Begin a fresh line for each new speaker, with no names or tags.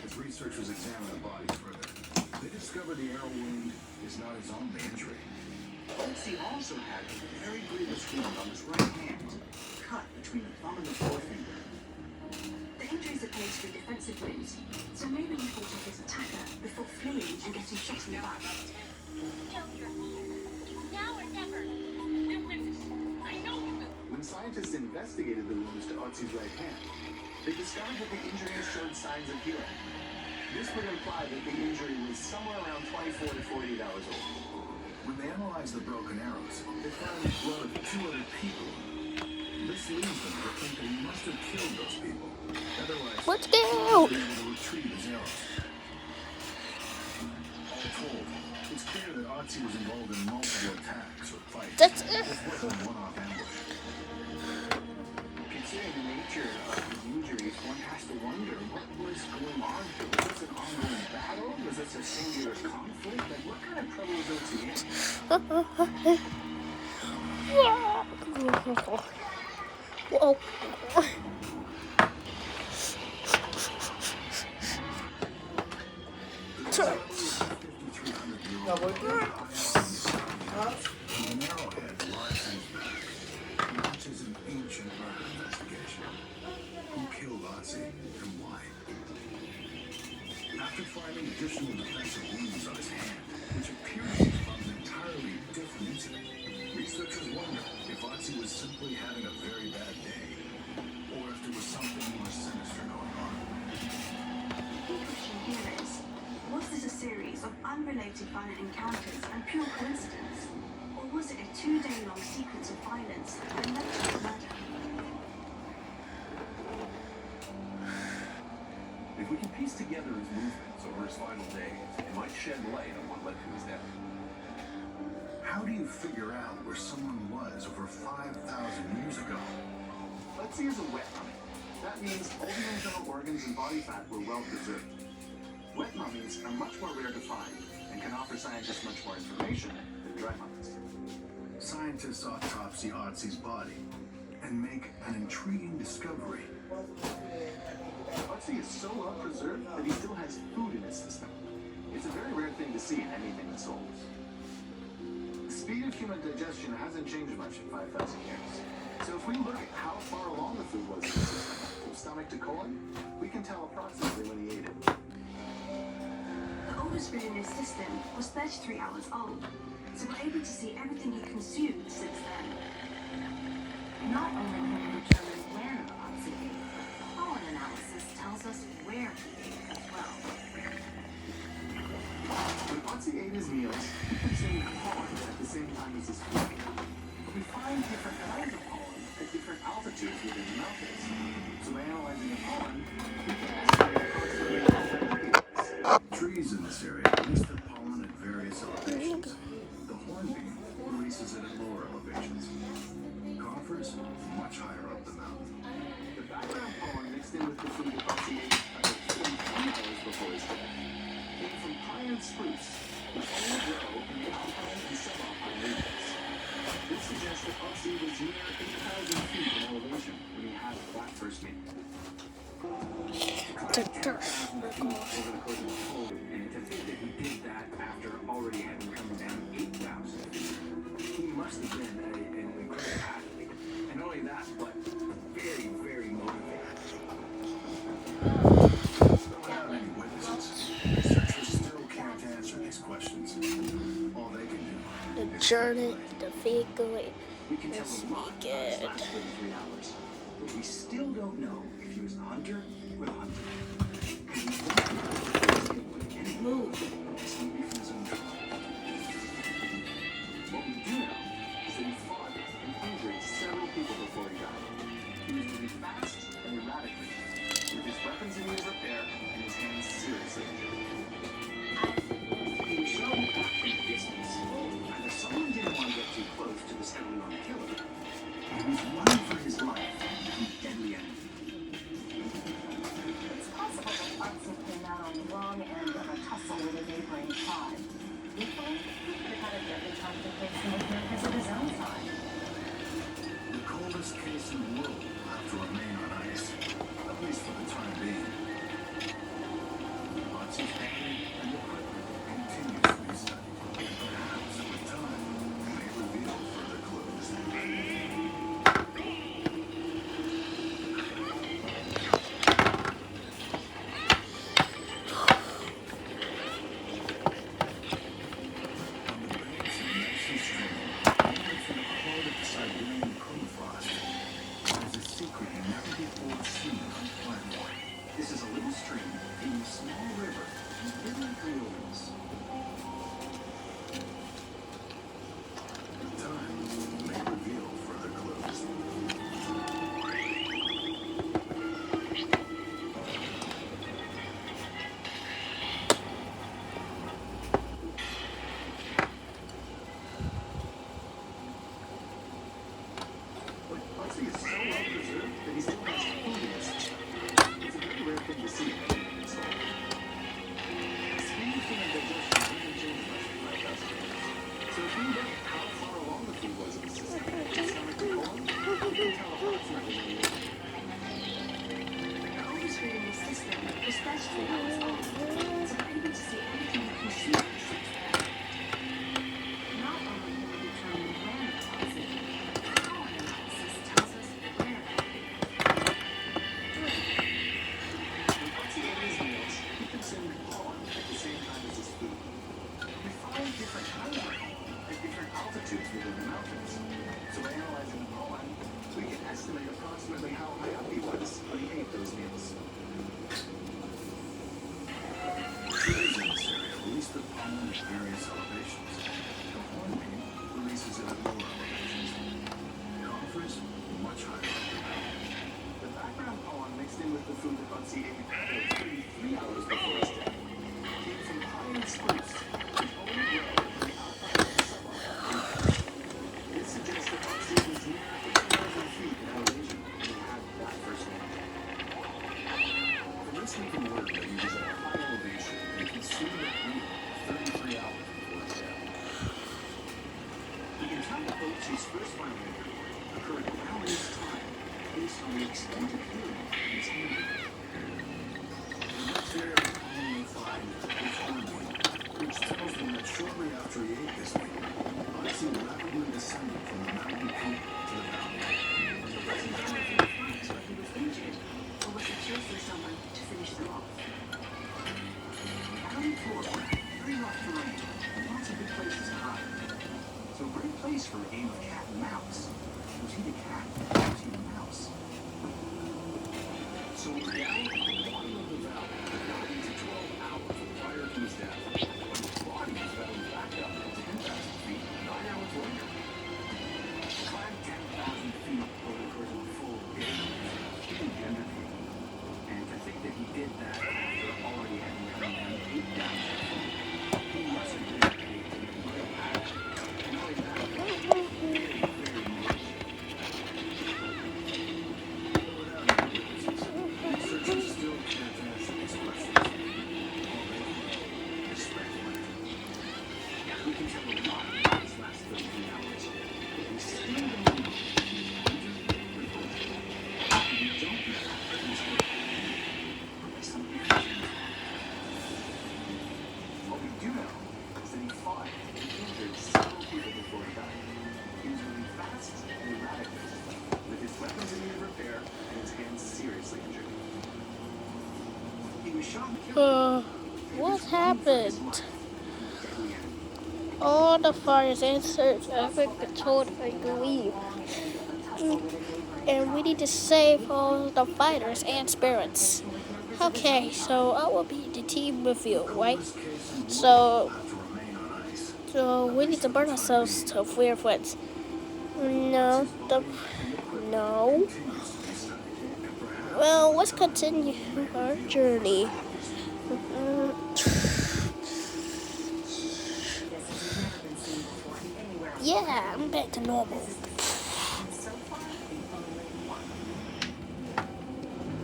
As researchers examined the body further, they discovered the arrow wound is not his only injury.
Otzi also had a very grievous wound on his right hand, cut between the thumb and the forefinger.
The injuries appear to be defensive wounds, so maybe he fought off his attacker before fleeing and getting shot in the back.
Now or never. We'll win this. I know we will.
When scientists investigated the wounds to Otzi's right hand, they discovered that the injuries showed signs of healing. This would imply that the injury was somewhere around 24 to 48 hours old.
When they analyzed the broken arrows, they found the blood of 2 other people. This leads them to think that he must have killed those people. Otherwise,
Let's
he
go!
would be able to retrieve his arrows. All told, it's clear that Otzi was involved in multiple attacks or fights.
That's
This wasn't a one-off ambush.
Considering the nature of his injuries, one has to wonder what was going on. Was this an ongoing battle? Was this a singular conflict? Like, what kind of trouble was Otzi in?
Whoa.
An arrowhead lies in his back, launches an ancient murder investigation. Who killed Otzi and why? After finding additional defensive wounds on his hand, which appear to be from an entirely different incident, researchers wonder if Otzi was simply having a very bad day, or if there was something more sinister going on.
The question here is, was this a series of unrelated violent encounters and pure coincidence? Or was it a 2-day-long sequence of violence that led to the murder?
If we can piece together his movements over his final days, it might shed light on what led to his death.
How do you figure out where someone was over 5,000 years ago?
Otzi is a wet mummy. That means all the internal organs and body fat were well preserved. Wet mummies are much more rare to find and can offer scientists much more information than dry mummies.
Scientists autopsy Otzi's body and make an intriguing discovery.
Otzi is so well preserved that he still has food in his system. It's a very rare thing to see in anything that souls. The speed of human digestion hasn't changed much in 5,000 years. So if we look at how far along the food was in the system, from stomach to colon, we can tell approximately when he ate it.
The oldest food in his system was 33 hours old, so we're able to see everything he consumed since then.
Not only can we determine when Otzi ate, pollen analysis tells us where he ate as well.
When Otzi ate his meals, he consumed pollen at the same time as his food. But we find different kinds of pollen at different altitudes within the mountains. So by analyzing the pollen, we can estimate approximately how long it is.
Trees in this area release their pollen at various elevations. The hornbeam releases it at lower elevations. Conifers much higher up the mountain.
The background pollen mixed in with the food that Otzi ate about 20 hours before his death came from pine and spruce, which only grow in the alpine and subalpine regions. This suggests that Otzi was near 8,000 feet in elevation when he had that first meal.
The turf.
Over the course of his whole, and to think that he did that after already having come down 8,000 feet, he must have been an incredible athlete. And not only that, but very, very motivated.
Without any witnesses, researchers still can't answer these questions. All they can do
The
is
journey,
speculate.
the vehicle.
We can tell
Let's
a lot
make
about his
it.
last 33 hours, but we still don't know if he was the hunter or the hunted. And he moved, escaping from his own tribe. What we do know is that he fought and injured several people before he died. He was moving fast and erratically, with his weapons in need of repair and his hands seriously injured. He was shown back from a distance. Either someone didn't want to get too close to the Scallion killer, or he was running for his life from a deadly enemy.
It's possible that Otzi came out on the wrong end of a tussle with a
wondering approximately how high up he was when he ate those meals.
Trees in this area release the pollen at various elevations. The hornbeam releases it at lower elevations. Conifers, much higher up the mountain.
The background pollen mixed in with the food that Bugsy ate 33 hours before his death came from pine spruce, which only grow in the alpine subarctic. This suggests that Bugsy was near 8,000 feet in elevation when he had that first meal. From this we can learn that he was at a high elevation and consumed that meal 33 hours before his death. We can tell that Bugsy's first final interview occurred around this time based on the extent of hearing in his hand.
The next area the pollen will find is hornbeam, which tells them that shortly after he ate this meal, Bugsy rapidly descended from the mountain peak to the valley.
Was he dying in the fight when he was injured, or was he chasing someone to finish them off?
Valley floor, very rough terrain, and lots of good places to hide. So a great place for a game of cat and mouse. Was he the cat or was he the mouse? So down at the bottom of the valley, 9 to 12 hours prior to his death, when his body was found back up at 10,000 feet 9 hours later. To climb 10,000 feet over the course of a full day is a huge undertaking. And to think that he did that after already having come down 8,000 feet, he must have been a real actor. And not only that, very, very much.
Researchers still can't answer these questions. All they can do is speculate.
We can tell a lot about his last 33 hours. But we still don't know if he was injured or injured. And we don't know if he was hurt by something else. What we do know is that he fought and injured several people before he died. He was moving fast and erratically, with his weapons in need of repair and his hands seriously injured. He was shot and killed.
What happened?
Deadly enemy.
All the fires answered Africa told I believe. And we need to save all the fighters and spirits. Okay, so I will be the team with you, right? So
Have to remain on ice.
we need to burn ourselves to weird friends. No.
Continues to be studied, and perhaps
Well, let's continue our journey. Yeah, I'm back to normal.